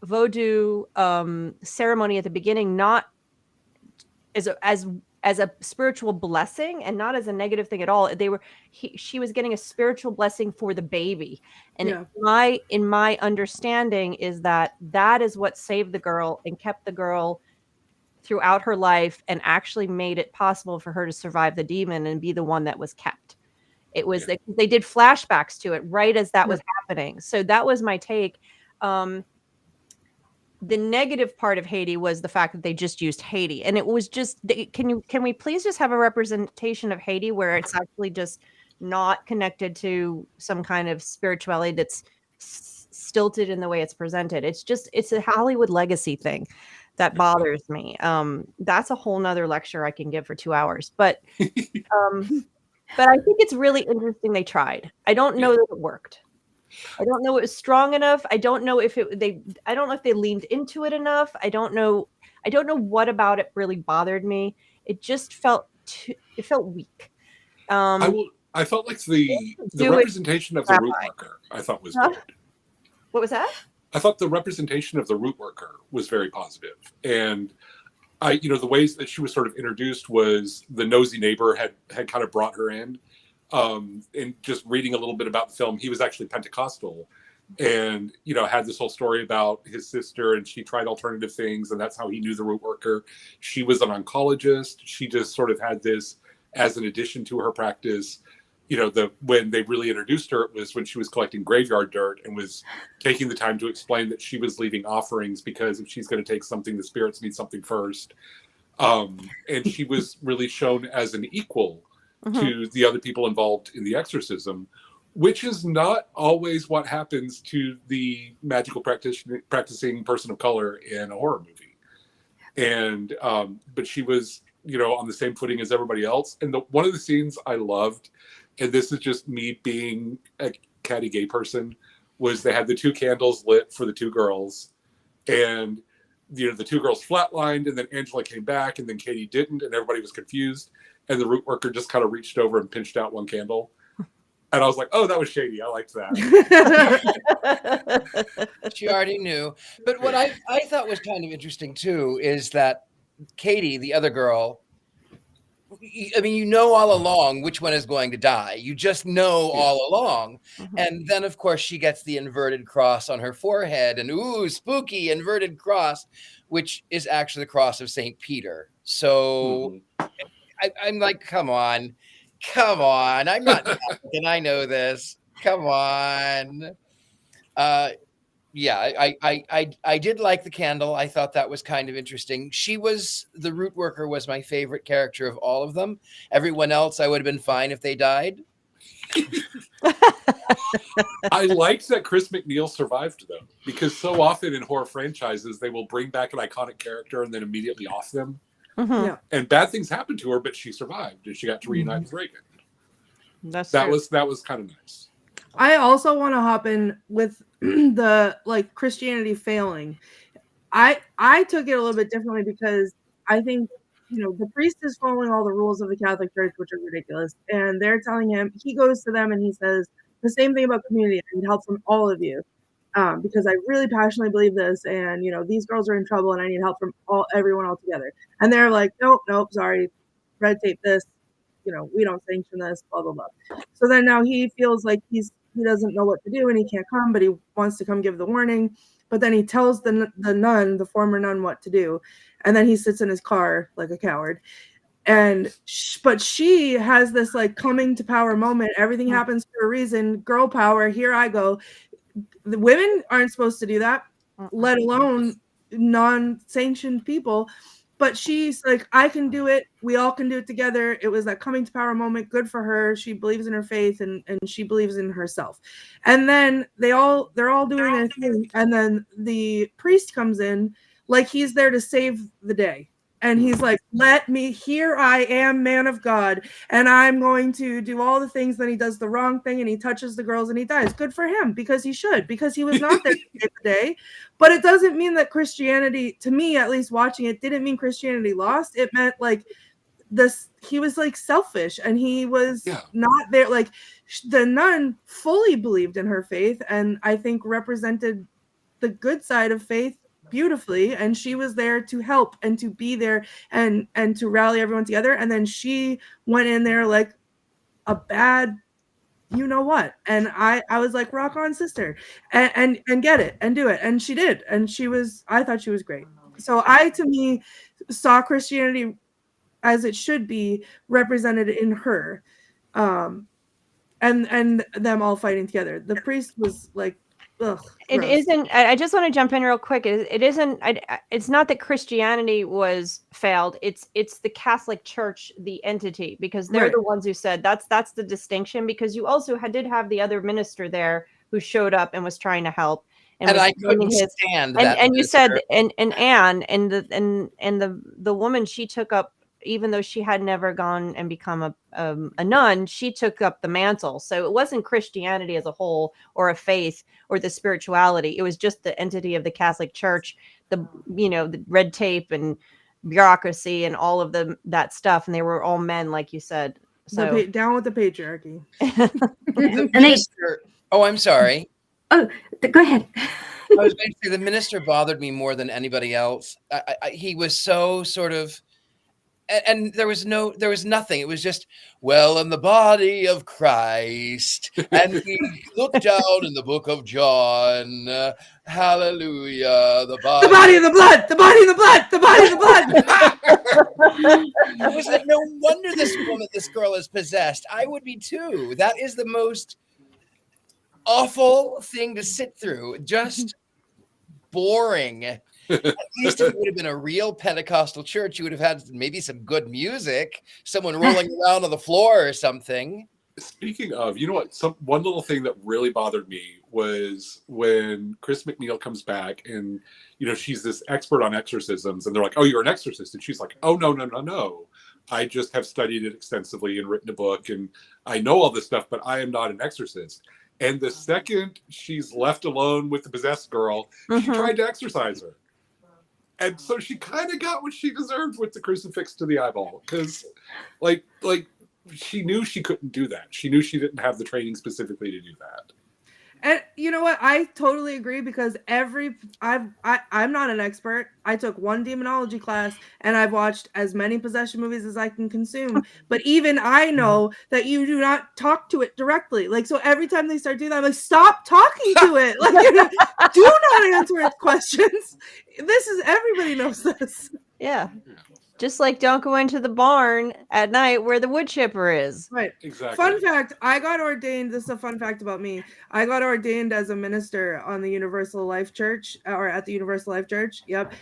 voodoo ceremony at the beginning not as a spiritual blessing and not as a negative thing at all. She was getting a spiritual blessing for the baby. And in my understanding is that is what saved the girl and kept the girl throughout her life and actually made it possible for her to survive the demon and be the one that was kept. It was they did flashbacks to it right as that was happening. So that was my take. The negative part of Haiti was the fact that they just used Haiti, and it was just can we please just have a representation of Haiti where it's actually just not connected to some kind of spirituality that's stilted in the way it's presented. It's a Hollywood legacy thing that bothers me. That's a whole nother lecture I can give for 2 hours, but I think it's really interesting they tried. I don't know that it worked. I don't know it was strong enough. I don't know if I don't know if they leaned into it enough. I don't know what about it really bothered me. It just felt weak. I felt like the representation of the root worker I thought was good. What was that? I thought the representation of the root worker was very positive. And the ways that she was sort of introduced was the nosy neighbor had kind of brought her in. And just reading a little bit about the film, he was actually Pentecostal and, had this whole story about his sister, and she tried alternative things. And that's how he knew the root worker. She was an oncologist. She just sort of had this as an addition to her practice. When they really introduced her, it was when she was collecting graveyard dirt and was taking the time to explain that she was leaving offerings because if she's going to take something, the spirits need something first. And she was really shown as an equal to the other people involved in the exorcism, which is not always what happens to the magical practicing person of color in a horror movie. And, but she was, on the same footing as everybody else. And one of the scenes I loved, and this is just me being a catty gay person, was they had the 2 candles lit for the 2 girls. And, the 2 girls flatlined, and then Angela came back, and then Katie didn't, and everybody was confused. And the root worker just kind of reached over and pinched out 1 candle. And I was like, oh, that was shady. I liked that. She already knew. But what I thought was kind of interesting, too, is that Katie, the other girl, all along which one is going to die. You just know all along. And then, of course, she gets the inverted cross on her forehead. And, ooh, spooky inverted cross, which is actually the cross of St. Peter. So I'm like, come on. I'm not Catholic, I know this. Come on. I did like the candle. I thought that was kind of interesting. The root worker was my favorite character of all of them. Everyone else, I would have been fine if they died. I liked that Chris MacNeil survived, though, because so often in horror franchises, they will bring back an iconic character and then immediately off them. And bad things happened to her, but she survived and she got to reunite with Reagan. That was kind of nice. I also want to hop in with the Christianity failing. I took it a little bit differently because I think the priest is following all the rules of the Catholic Church, which are ridiculous, and they're telling him, he goes to them and he says the same thing about community. I need help from all of you. Because I really passionately believe this, and these girls are in trouble, and I need help from everyone all together. And they're like, nope, sorry, red tape this, we don't sanction this, blah blah blah. So then now he feels like he doesn't know what to do, and he can't come, but he wants to come give the warning. But then he tells the former nun, what to do, and then he sits in his car like a coward. But she has this coming to power moment. Everything happens for a reason. Girl power. Here I go. The women aren't supposed to do that, let alone non-sanctioned people. But she's like, I can do it. We all can do it together. It was that coming to power moment. Good for her. She believes in her faith and she believes in herself. And then they're all doing their thing. And then the priest comes in like he's there to save the day. And he's like, here I am, man of God, and I'm going to do all the things. Then he does the wrong thing and he touches the girls and he dies. Good for him, because he should, because he was not there to save the day. But it doesn't mean that Christianity, to me at least watching it, didn't mean Christianity lost. It meant like he was like selfish and he was not there. Like the nun fully believed in her faith and I think represented the good side of faith beautifully, and she was there to help and to be there and to rally everyone together. And then she went in there like a bad you know what, and I was like, rock on, sister, and get it and do it. And she did, and I thought she was great. So to me saw Christianity as it should be represented in her, and them all fighting together. The priest was like, ugh, it gross. isn't. I just want to jump in real quick. It isn't. It's not that Christianity was failed. It's the Catholic Church, the entity, because they're Right. the ones who said that's the distinction. Because you also did have the other minister there who showed up and was trying to help. And was I couldn't doing stand that. And you said minister. and Anne and the woman, she took up, even though she had never gone and become a nun, she took up the mantle. So it wasn't Christianity as a whole or a faith or the spirituality. It was just the entity of the Catholic Church, the red tape and bureaucracy and all of that stuff. And they were all men, like you said. So Down with the patriarchy. The And minister, oh, I'm sorry. go ahead. I was going to say the minister bothered me more than anybody else. He was so sort of, and there was nothing. It was just, well, in the body of Christ, and we look down in the book of John, hallelujah, the body of the blood, the body of the blood, the body of the blood. I was like, no wonder this girl is possessed. I would be too. That is the most awful thing to sit through. Just boring. At least if it would have been a real Pentecostal church, you would have had maybe some good music, someone rolling around on the floor or something. Speaking of, you know what? One little thing that really bothered me was when Chris MacNeil comes back and, she's this expert on exorcisms and they're like, oh, you're an exorcist. And she's like, oh, no. I just have studied it extensively and written a book and I know all this stuff, but I am not an exorcist. And the second she's left alone with the possessed girl, she tried to exorcise her. And so she kind of got what she deserved with the crucifix to the eyeball. Because, like she knew she couldn't do that. She knew she didn't have the training specifically to do that. And you know what? I totally agree, because I'm not an expert. I took one demonology class and I've watched as many possession movies as I can consume. But even I know that you do not talk to it directly. Like, so every time they start doing that, I'm like, stop talking to it. Like, do not answer its questions. Everybody knows this. Yeah. Just like don't go into the barn at night where the wood chipper is. Right. Exactly. Fun fact, I got ordained. This is a fun fact about me. I got ordained as a minister on the Universal Life Church, or at the Universal Life Church. Yep.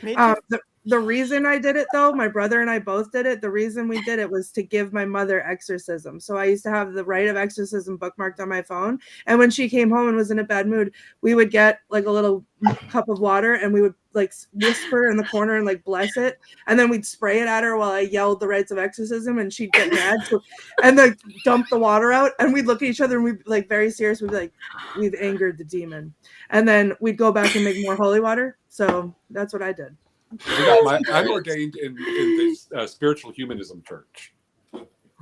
The reason I did it, though, my brother and I both did it. The reason we did it was to give my mother exorcism. So I used to have the rite of exorcism bookmarked on my phone. And when she came home and was in a bad mood, we would get like a little cup of water and we would like whisper in the corner and like bless it. And then we'd spray it at her while I yelled the rites of exorcism and she'd get mad. And then dump the water out. And we'd look at each other and we'd like very serious. We'd be like, we've angered the demon. And then we'd go back and make more holy water. So that's what I did. I'm ordained in this spiritual humanism church.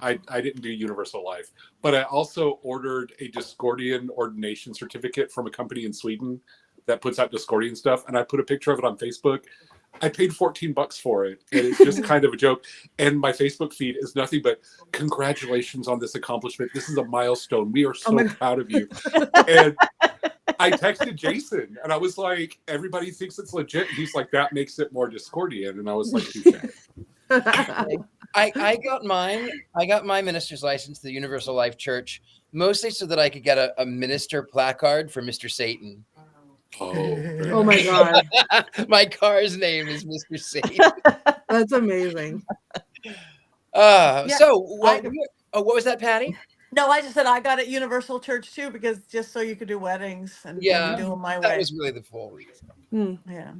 I didn't do Universal Life, but I also ordered a Discordian ordination certificate from a company in Sweden that puts out Discordian stuff, and I put a picture of it on Facebook. I paid $14 for it, and it's just kind of a joke. And my Facebook feed is nothing but congratulations on this accomplishment. This is a milestone. We are so proud of you. And I texted Jason and I was like, everybody thinks it's legit. He's like, that makes it more Discordian. And I was like, I got my minister's license to the Universal Life Church mostly so that I could get a minister placard for Mr. Satan. Oh my God. My car's name is Mr. Satan. That's amazing. So what was that, Patty? No, I just said I got at Universal Church too, because just so you could do weddings and do them my way. That was really the full reason. Yeah.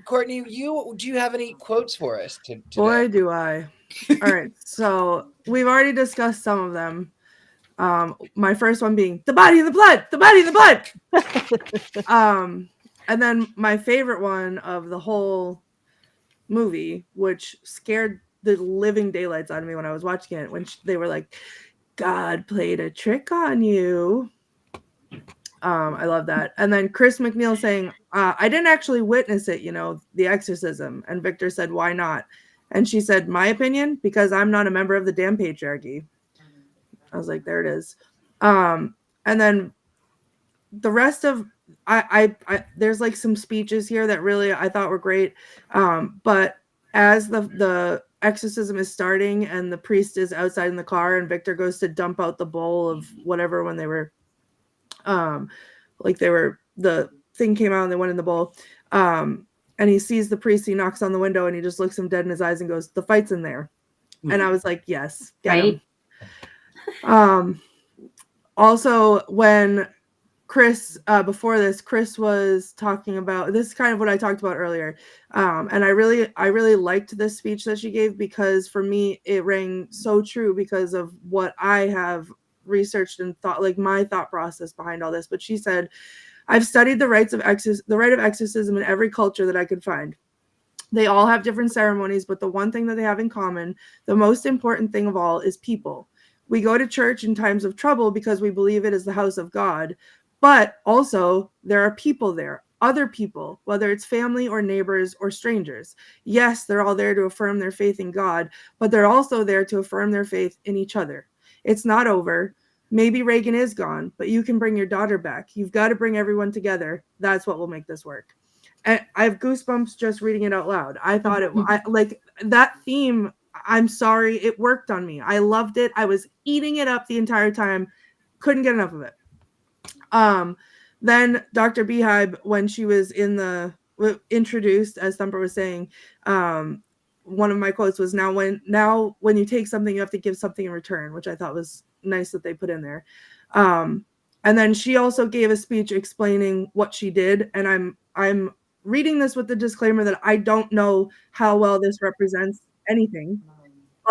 Courtney, do you have any quotes for us today? Boy, do I. All right. So we've already discussed some of them. My first one being the body in the blood, the body in the blood. And then my favorite one of the whole movie, which scared the living daylights out of me when I was watching it, when they were like, God played a trick on you. I love that. And then Chris MacNeil saying, I didn't actually witness it, the exorcism. And Victor said, why not? And she said, my opinion, because I'm not a member of the damn patriarchy. I was like, there it is. And then the rest of I there's like some speeches here that really I thought were great. But as the exorcism is starting and the priest is outside in the car and Victor goes to dump out the bowl of whatever when they were the thing came out and they went in the bowl. And he sees the priest, he knocks on the window and he just looks him dead in his eyes and goes, the fight's in there. Mm-hmm. And I was like, yes, get him. Also when Chris, before this, Chris was talking about, this is kind of what I talked about earlier. And I really liked this speech that she gave because for me, it rang so true because of what I have researched and thought, like my thought process behind all this. But she said, I've studied the rite of exorcism in every culture that I could find. They all have different ceremonies, but the one thing that they have in common, the most important thing of all, is people. We go to church in times of trouble because we believe it is the house of God, but also there are people there, other people, whether it's family or neighbors or strangers. Yes, they're all there to affirm their faith in God, but they're also there to affirm their faith in each other. It's not over. Maybe Reagan is gone, but you can bring your daughter back. You've got to bring everyone together. That's what will make this work. And I have goosebumps just reading it out loud. I thought like that theme. I'm sorry, it worked on me. I loved it. I was eating it up the entire time. Couldn't get enough of it. Then Dr. Beehive, when she was introduced, as Thumper was saying, one of my quotes was, now when you take something, you have to give something in return, which I thought was nice that they put in there. And then she also gave a speech explaining what she did. And I'm reading this with the disclaimer that I don't know how well this represents anything,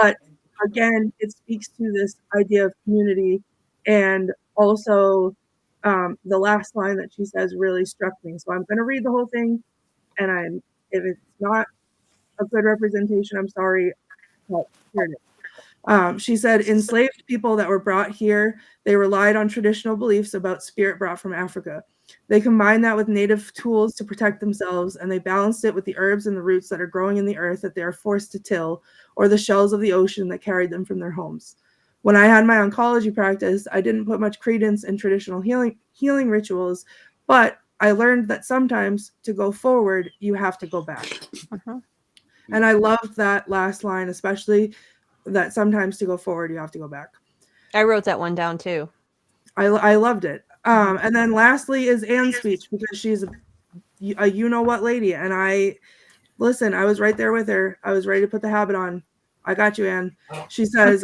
but again, it speaks to this idea of community. And also the last line that she says really struck me. So I'm going to read the whole thing, and if it's not a good representation, I'm sorry, but here it is. She said, enslaved people that were brought here, they relied on traditional beliefs about spirit brought from Africa. They combined that with native tools to protect themselves, and they balanced it with the herbs and the roots that are growing in the earth that they are forced to till, or the shells of the ocean that carried them from their homes. When I had my oncology practice, I didn't put much credence in traditional healing rituals, but I learned that sometimes to go forward, you have to go back. Uh-huh. And I loved that last line, especially that sometimes to go forward, you have to go back. I wrote that one down too. I loved it. And then lastly is Anne's speech, because she's a you-know-what lady. And I was right there with her. I was ready to put the habit on. I got you, Anne. She says,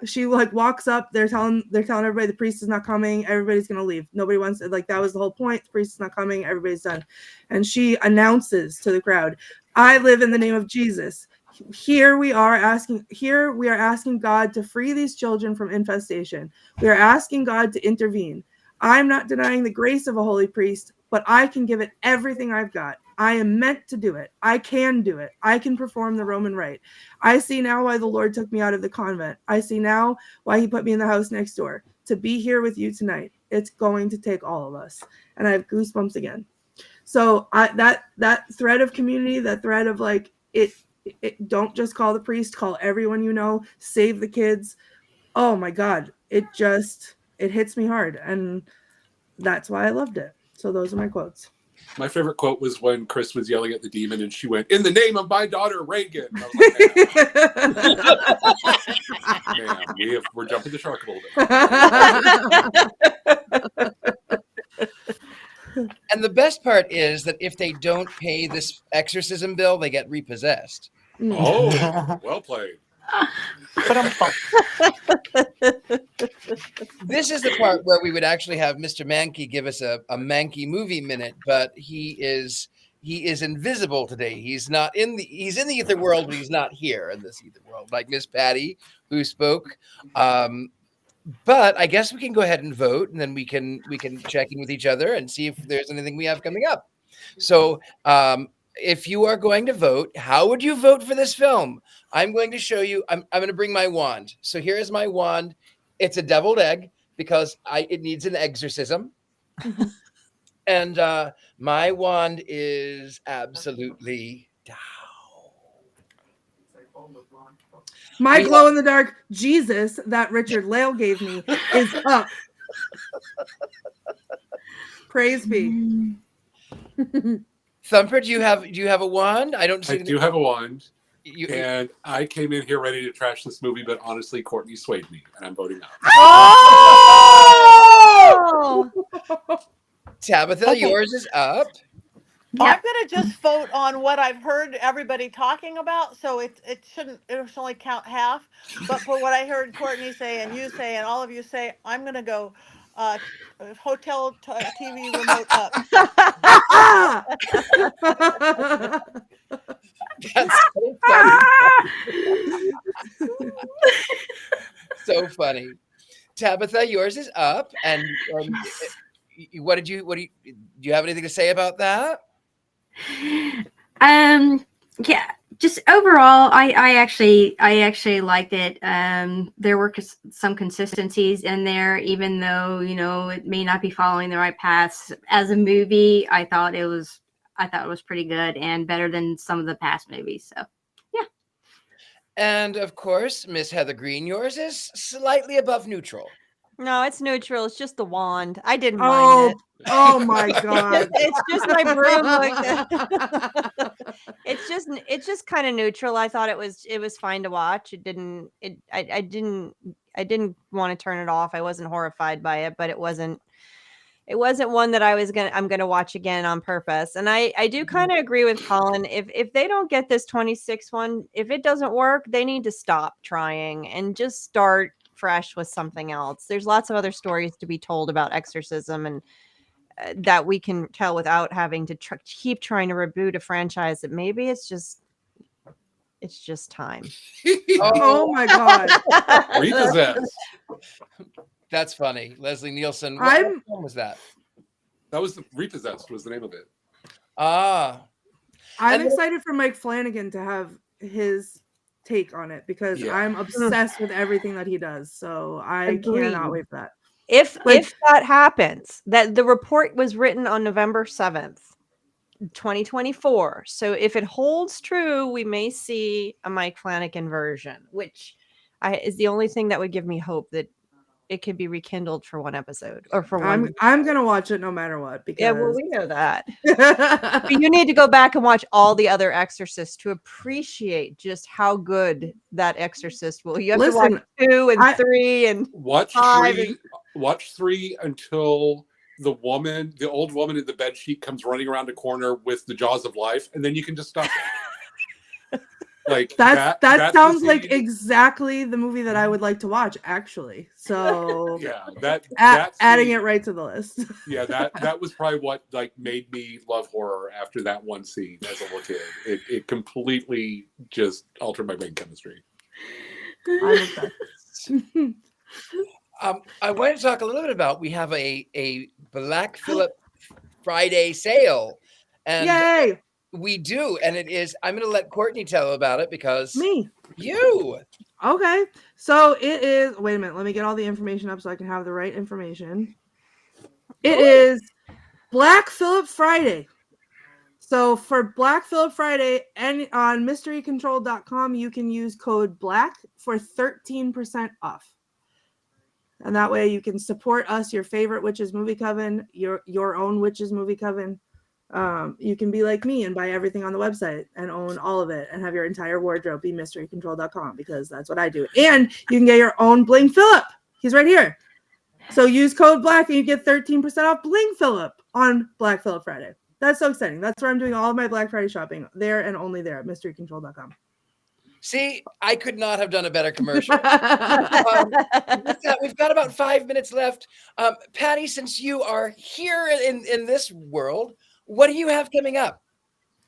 she like walks up. They're telling everybody the priest is not coming. Everybody's going to leave. Nobody wants it. Like, that was the whole point. The priest is not coming. Everybody's done. And she announces to the crowd, I live in the name of Jesus. Here we are asking God to free these children from infestation. We are asking God to intervene. I'm not denying the grace of a holy priest, but I can give it everything I've got. I am meant to do it. I can do it. I can perform the Roman rite. I see now why the Lord took me out of the convent. I see now why he put me in the house next door, to be here with you tonight. It's going to take all of us. And I have goosebumps again. So that thread of community, that thread of like, it don't just call the priest, call everyone you know, save the kids. Oh my God. It hits me hard. And that's why I loved it. So those are my quotes. My favorite quote was when Chris was yelling at the demon and she went, in the name of my daughter, Reagan. And I was like, man, we're jumping the shark a little bit. And the best part is that if they don't pay this exorcism bill, they get repossessed. Oh, well played. This is the part where we would actually have Mr. Mankey give us a Mankey movie minute, but he he is invisible today. He's not in the ether world, but he's not here in this ether world, like Miss Patti, who spoke. But I guess we can go ahead and vote, and then we can check in with each other and see if there's anything we have coming up. So if you are going to vote, how would you vote for this film? I'm going to show you. I'm going to bring my wand. So here is my wand. It's a deviled egg because it needs an exorcism. And my wand is absolutely down. My glow in the dark Jesus that Richard-Lael gave me is up. Praise be. Thumper, do you have a wand? I don't see. I do have a wand. And I came in here ready to trash this movie, but honestly, Courtney swayed me, and I'm voting out. Oh! Tabitha, Okay. yours is up. I'm gonna just vote on what I've heard everybody talking about, so it should only count half. But for what I heard Courtney say and you say and all of you say, I'm gonna go hotel TV remote up. That's so funny. So funny. Tabitha, yours is up, and do you have anything to say about that? Yeah, just overall, I actually liked it. There were some consistencies in there, even though, it may not be following the right paths. As a movie, I thought it was pretty good and better than some of the past movies. So, yeah. And of course, Miss Heather Greene, yours is slightly above neutral. No, it's neutral. It's just the wand. I didn't mind it. Oh my God. It's just my broom. It's just kind of neutral. I thought it was fine to watch. I didn't want to turn it off. I wasn't horrified by it, but it wasn't one that I'm gonna watch again on purpose. And I do kind of agree with Colin. If they don't get this 26 one, if it doesn't work, they need to stop trying and just start fresh with something else. There's lots of other stories to be told about exorcism and that we can tell without having to keep trying to reboot a franchise that maybe it's just time. Oh my God. Repossessed. That's funny. Leslie Nielsen. What film was that? That was Repossessed was the name of it. Ah. I'm excited for Mike Flanagan to have his take on it because I'm obsessed with everything that he does. So I cannot wait for that. If that happens, that the report was written on November 7th, 2024. So if it holds true, we may see a Mike Flanagan version, which is the only thing that would give me hope that it could be rekindled for one episode or for one. I'm gonna watch it no matter what. Because we know that. But you need to go back and watch all the other Exorcists to appreciate just how good that Exorcist will. You have to watch 2 and 3 and watch 5. Watch 3 until the old woman in the bed sheet comes running around a corner with the jaws of life, and then you can just stop it. Like that sounds like exactly the movie that I would like to watch, actually. So yeah, adding it right to the list. Yeah, that was probably what made me love horror after that one scene as a little kid. It completely just altered my brain chemistry. I want to talk a little bit about, we have a Black Phillip Friday sale, and yay! We do, and it is. I'm going to let Courtney tell about it because you. Okay, so it is. Wait a minute. Let me get all the information up so I can have the right information. It is Black Phillip Friday. So for Black Phillip Friday, and on mysterycontrol.com, you can use code BLACK for 13% off. And that way you can support us, your favorite Witches Movie Coven, your own Witches Movie Coven. You can be like me and buy everything on the website and own all of it and have your entire wardrobe be mysterycontrol.com, because that's what I do. And you can get your own Bling Phillip. He's right here. So use code BLACK and you get 13% off Bling Phillip on Black Phillip Friday. That's so exciting. That's where I'm doing all of my Black Friday shopping, there and only there at mysterycontrol.com. See, I could not have done a better commercial. We've got about 5 minutes left. Patti, since you are here in this world, what do you have coming up?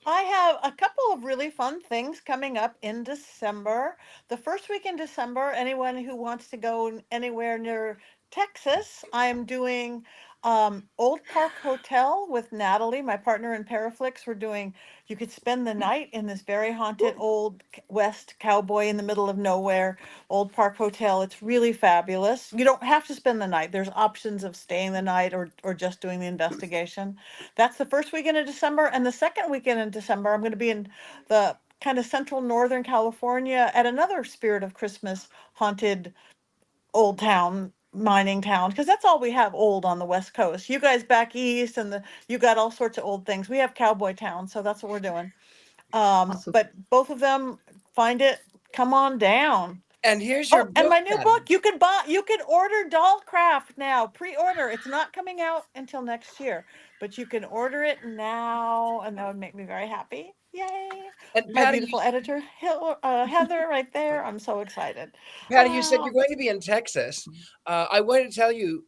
I have a couple of really fun things coming up in December. The first week in December, anyone who wants to go anywhere near Texas, I'm doing Old Park Hotel with Natalie, my partner in Paraflix. We're doing, you could spend the night in this very haunted old West cowboy in the middle of nowhere, Old Park Hotel. It's really fabulous. You don't have to spend the night. There's options of staying the night or just doing the investigation. That's the first weekend of December. And the second weekend in December, I'm going to be in the kind of central northern California at another Spirit of Christmas haunted old town, mining town, because that's all we have old on the West Coast. You guys back east you got all sorts of old things. We have cowboy towns, so that's what we're doing. Awesome. But both of them, find it, come on down. And here's your Oh, and book, my new Patty. book, you can order Dollcraft now, pre-order. It's not coming out until next year, but you can order it now, and that would make me very happy. Yay! And My Patty, beautiful editor, Heather, right there. I'm so excited. Patty, you said Oh, you're going to be in Texas. I wanted to tell you,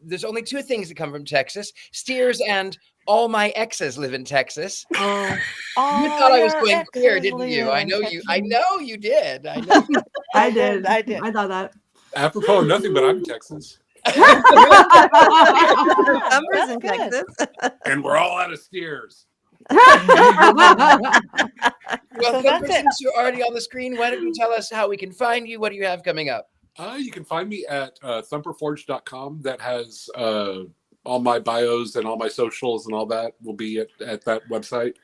there's only two things that come from Texas: steers and all my exes live in Texas. Oh, You all thought I was your going clear, exes didn't you? live I in know you. I Texas. know you did. I know. You I did. I did. I thought that. Apropos of nothing, but I'm in Texas, Yeah, Thumper's in that's good. Texas. and we're all out of steers. Well, So Thumper, that's it. since you're already on the screen, why don't you tell us how we can find you? What do you have coming up? You can find me at thumperforge.com. That has all my bios and all my socials and all that will be at that website.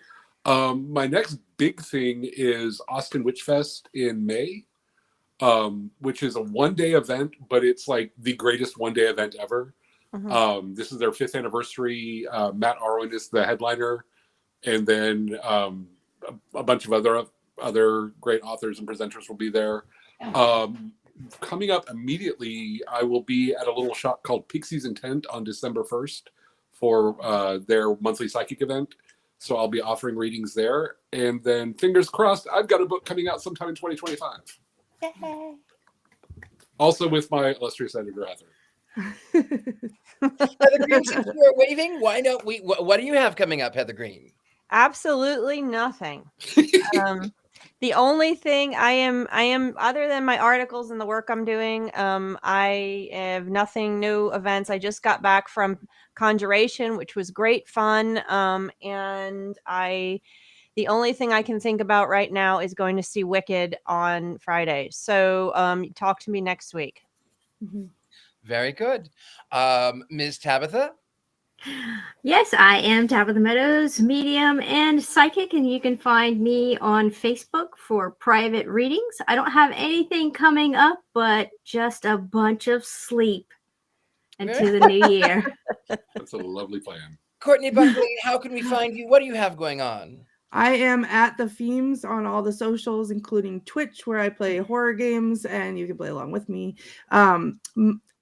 My next big thing is Austin Witch Fest in May, which is a one-day event, but it's like the greatest one-day event ever. Mhm. This is their 5th anniversary. Matt Arwen is the headliner, and then a bunch of other great authors and presenters will be there. Coming up immediately, I will be at a little shop called Pixie's Intent on December 1st for their monthly psychic event. So I'll be offering readings there. And then fingers crossed, I've got a book coming out sometime in 2025. Yay. Also with my illustrious editor, Heather. Heather Greene, since you are waving, why don't we? What do you have coming up, Heather Greene? Absolutely nothing. The only thing I am other than my articles and the work I'm doing, I have nothing, new events. I just got back from Conjuration, which was great fun. And the only thing I can think about right now is going to see Wicked on Friday. So talk to me next week. Very good. Ms. Tabitha? Yes, I am Tabitha Meadows, medium and psychic, and you can find me on Facebook for private readings. I don't have anything coming up, but just a bunch of sleep into the new year. That's a lovely plan. Courtney Buckley, how can we find you? What do you have going on? I am at the Themes on all the socials, including Twitch, where I play horror games, and you can play along with me.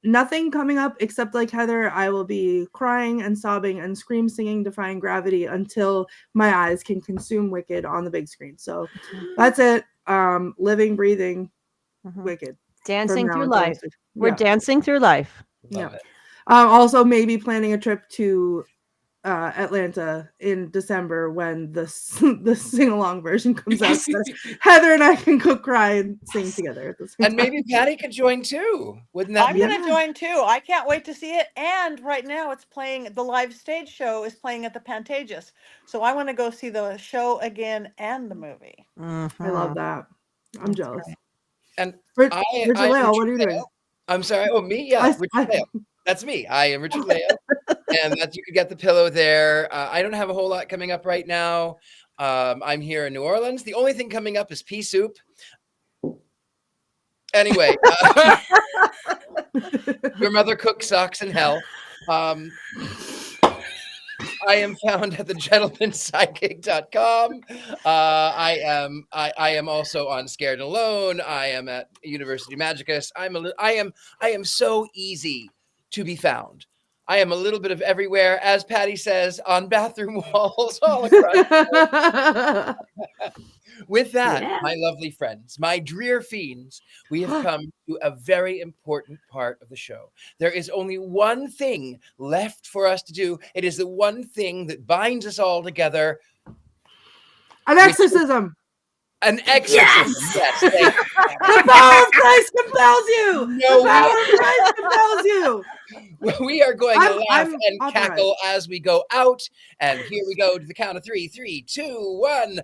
Nothing coming up except, like Heather, I will be crying and sobbing and scream singing Defying Gravity until my eyes can consume Wicked on the big screen. So that's it. Living, breathing, Wicked. Dancing From through now until life. next week. We're Yeah. dancing through life. Love Yeah. it. Also, maybe planning a trip to Atlanta in December when the sing-along version comes out. So Heather and I can go cry and sing together at the same And time. maybe Patty could join too. Wouldn't that I'm be? going to join too. I can't wait to see it. And right now it's playing, the live stage show is playing at the Pantages. So I want to go see the show again and the movie. I love that. I'm jealous. great. And Richard-Lael, what are you doing? Lael. I'm sorry. Oh, me? Yeah, Richard-Lael. That's me. I am Richard-Lael. And that you could get the pillow there. I don't have a whole lot coming up right now. I'm here in New Orleans. The only thing coming up is pea soup. Anyway, your mother cooks socks in hell. I am found at thegentlemanpsychic.com. I am also on Scared and Alone. I am at University Magicus. I am so easy to be found. I am a little bit of everywhere, as Patty says, on bathroom walls all across. With that, Yeah. my lovely friends, my drear fiends, we have come to a very important part of the show. There is only one thing left for us to do. It is the one thing that binds us all together. An exorcism. An exorcism. Yes. Thank you. The power of Christ compels you. No, The power of Christ compels you. We are going to laugh I'm and authorized. cackle as we go out. And here we go to the count of 3. 3, 2, 1.